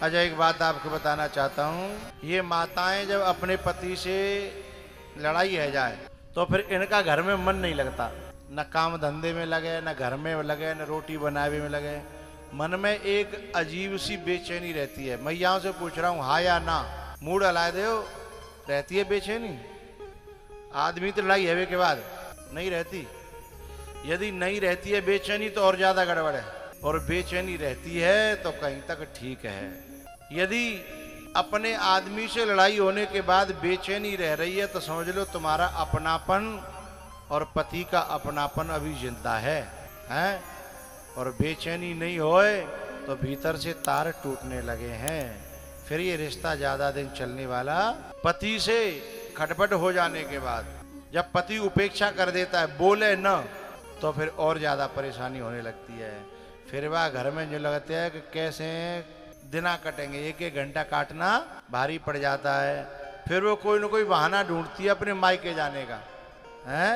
अच्छा, एक बात आपको बताना चाहता हूँ। ये माताएं जब अपने पति से लड़ाई है जाए तो फिर इनका घर में मन नहीं लगता, न काम धंधे में लगे, न घर में लगे, न रोटी बनावे में लगे। मन में एक अजीब सी बेचैनी रहती है। मैयाओं से पूछ रहा हूँ, हाँ या ना, मूड हलाए दे, रहती है बेचैनी? आदमी तो लड़ाई है के बाद नहीं रहती। यदि नहीं रहती है बेचैनी तो और ज्यादा गड़बड़ है, और बेचैनी रहती है तो कहीं तक ठीक है। यदि अपने आदमी से लड़ाई होने के बाद बेचैनी रह रही है तो समझ लो तुम्हारा अपनापन और पति का अपनापन अभी जिंदा है, हैं? और बेचैनी नहीं होए तो भीतर से तार टूटने लगे हैं, फिर ये रिश्ता ज्यादा दिन चलने वाला। पति से खटपट हो जाने के बाद जब पति उपेक्षा कर देता है, बोले न, तो फिर और ज्यादा परेशानी होने लगती है। फिर वह घर में जो लगते हैं कि कैसे दिना कटेंगे, एक एक घंटा काटना भारी पड़ जाता है। फिर वो कोई न कोई बहाना ढूंढती है अपने मायके जाने का, है?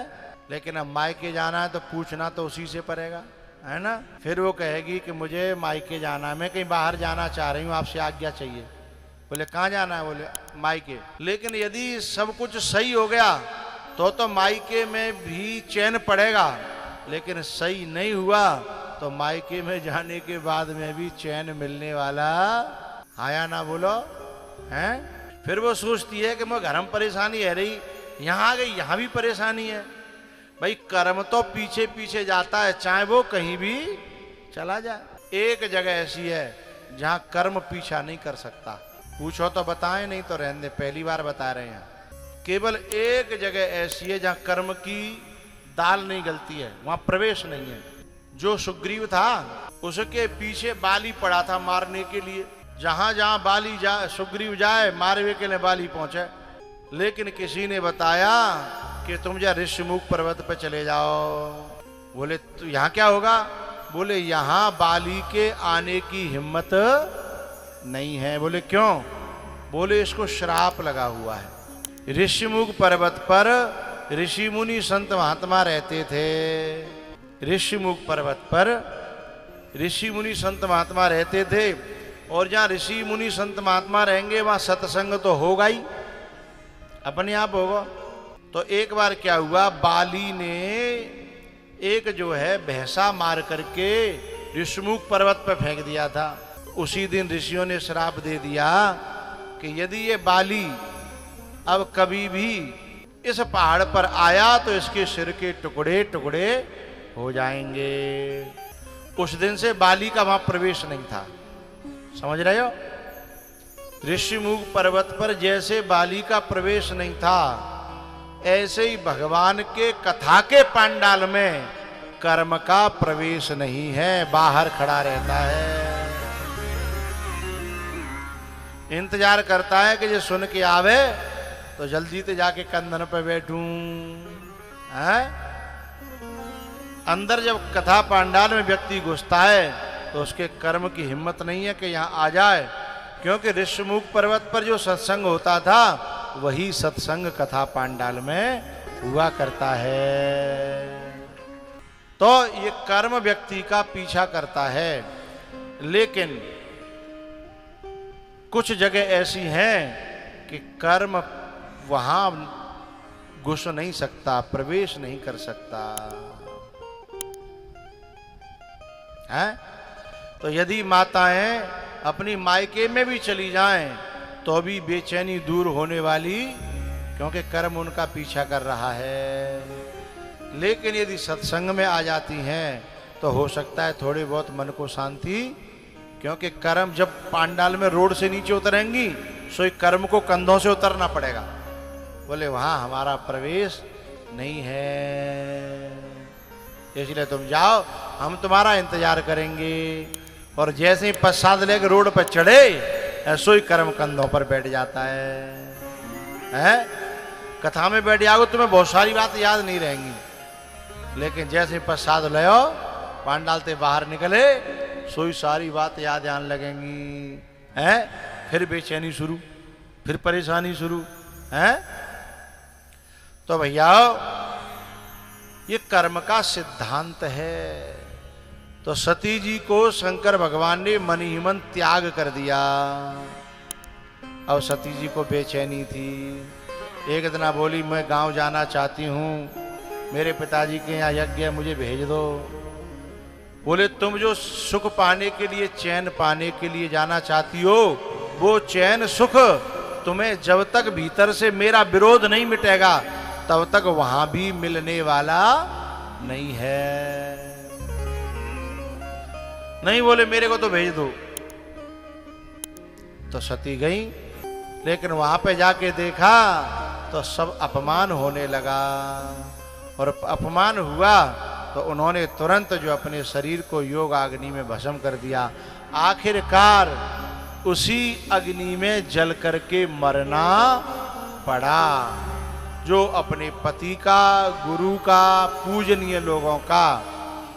लेकिन अब मायके जाना है तो पूछना तो उसी से पड़ेगा, है ना? फिर वो कहेगी कि मुझे मायके जाना है, मैं कहीं बाहर जाना चाह रही हूँ, आपसे आज्ञा चाहिए। बोले कहाँ जाना है? बोले मायके। लेकिन यदि सब कुछ सही हो गया तो मायके में भी चैन पड़ेगा, लेकिन सही नहीं हुआ तो मायके में जाने के बाद में भी चैन मिलने वाला आया ना, बोलो, हैं? फिर वो सोचती है कि मैं घर में परेशानी है रही, यहाँ आ गई, यहाँ भी परेशानी है। भाई कर्म तो पीछे पीछे जाता है, चाहे वो कहीं भी चला जाए। एक जगह ऐसी है जहां कर्म पीछा नहीं कर सकता। पूछो तो बताएं, नहीं तो रहने दे, पहली बार बता रहे हैं। केवल एक जगह ऐसी है जहां कर्म की दाल नहीं गलती है, वहां प्रवेश नहीं है। जो सुग्रीव था उसके पीछे बाली पड़ा था मारने के लिए। जहां जहां बाली जाए, सुग्रीव जाए, मारवे के लिए बाली पहुंचे। लेकिन किसी ने बताया कि तुम जा ऋषिमुख पर्वत पर चले जाओ। बोले तो यहाँ क्या होगा? बोले यहाँ बाली के आने की हिम्मत नहीं है। बोले क्यों? बोले इसको श्राप लगा हुआ है। ऋषिमुख पर्वत पर ऋषि मुनि संत महात्मा रहते थे। ऋषिमुख पर्वत पर ऋषि मुनि संत महात्मा रहते थे, और जहाँ ऋषि मुनि संत महात्मा रहेंगे वहाँ सत्संग तो होगा ही, अपने आप होगा। तो एक बार क्या हुआ, बाली ने एक जो है भैंसा मार करके ऋषिमुख पर्वत पर फेंक दिया था। उसी दिन ऋषियों ने श्राप दे दिया कि यदि ये बाली अब कभी भी इस पहाड़ पर आया तो इसके सिर के टुकड़े टुकड़े हो जाएंगे। उस दिन से बाली का वहां प्रवेश नहीं था। समझ रहे हो? ऋषिमुख पर्वत पर जैसे बाली का प्रवेश नहीं था, ऐसे ही भगवान के कथा के पांडाल में कर्म का प्रवेश नहीं है, बाहर खड़ा रहता है, इंतजार करता है कि जो सुन के आवे तो जल्दी से जाके कंधन पे बैठूं, हैं? अंदर जब कथा पांडाल में व्यक्ति घुसता है तो उसके कर्म की हिम्मत नहीं है कि यहाँ आ जाए, क्योंकि ऋषिमुख पर्वत पर जो सत्संग होता था वही सत्संग कथा पांडाल में हुआ करता है। तो ये कर्म व्यक्ति का पीछा करता है। लेकिन कुछ जगह ऐसी हैं कि कर्म वहां घुस नहीं सकता, प्रवेश नहीं कर सकता है। तो यदि माताएं अपनी मायके में भी चली जाएं तो भी बेचैनी दूर होने वाली, क्योंकि कर्म उनका पीछा कर रहा है। लेकिन यदि सत्संग में आ जाती हैं तो हो सकता है थोड़ी बहुत मन को शांति, क्योंकि कर्म जब पांडाल में रोड से नीचे उतरेंगी सो कर्म को कंधों से उतरना पड़ेगा। बोले वहां हमारा प्रवेश नहीं है, इसलिए तुम जाओ, हम तुम्हारा इंतजार करेंगे। और जैसे ही प्रसाद लेकर रोड पर चढ़े ऐसो ही कर्म कंधों पर बैठ जाता है? कथा में बैठ जाओगे तुम्हें बहुत सारी बात याद नहीं रहेंगी, लेकिन जैसे ही प्रसाद ले पांडाल से बाहर निकले सोई सारी बात याद आने लगेंगी, हैं? फिर बेचैनी शुरू, फिर परेशानी शुरू, हैं? तो भैया ये कर्म का सिद्धांत है। तो सती जी को शंकर भगवान ने मन ही मन त्याग कर दिया। अब सती जी को बेचैनी थी। एक दिन बोली मैं गांव जाना चाहती हूँ, मेरे पिताजी के यहाँ यज्ञ है, मुझे भेज दो। बोले तुम जो सुख पाने के लिए, चैन पाने के लिए जाना चाहती हो, वो चैन सुख तुम्हें जब तक भीतर से मेरा विरोध नहीं मिटेगा तब तक वहां भी मिलने वाला नहीं है। नहीं बोले मेरे को तो भेज दो। तो सती गई, लेकिन वहां पे जाके देखा तो सब अपमान होने लगा। और अपमान हुआ तो उन्होंने तुरंत जो अपने शरीर को योग अग्नि में भस्म कर दिया। आखिरकार उसी अग्नि में जल करके मरना पड़ा। जो अपने पति का, गुरु का, पूजनीय लोगों का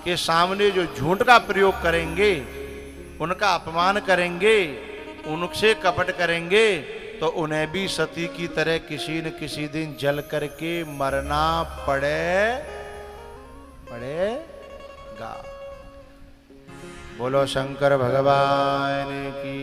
के सामने जो झूठ का प्रयोग करेंगे, उनका अपमान करेंगे, उनसे कपट करेंगे, तो उन्हें भी सती की तरह किसी न किसी दिन जल करके मरना पड़ेगा। बोलो शंकर भगवान की।